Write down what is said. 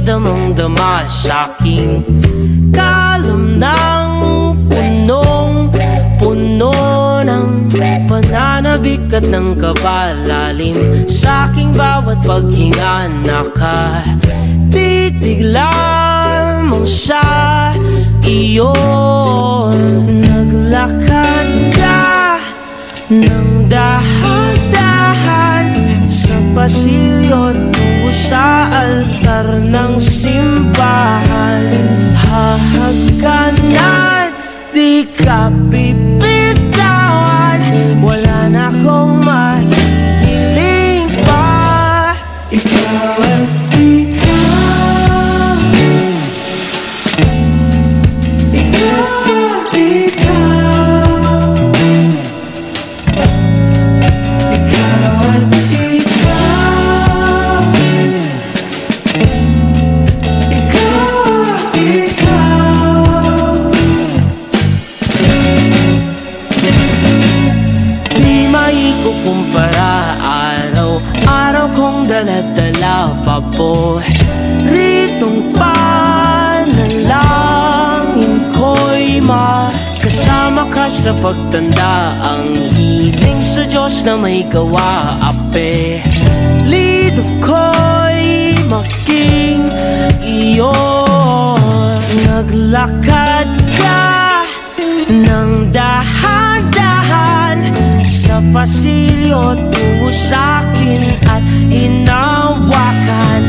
damang-dama sa'king kalam ng punong-puno ng pananabik at ng kabalalim. Sa'king bawat paghinga nakatitig lamang sa iyo. Naglakad ka ng dahan-dahan sa pasilyo tungo sa altar ng simbahan. Hahagkanan, di ka bibitawan, wala na akong mahihiling pa. Ikaw at ikaw, ikaw, ikaw, ikaw at ikaw, ikaw. Di maikukumpara, araw-araw kong dala-dala pa po ritong panalangin ko'y makasama ka sa pagtanda. Ang hiling sa Diyos na may gawa, apelido ko'y maging iyo. Naglakad ka ng dahan-dahan sa pasilyo tungo sa'kin at hinawakan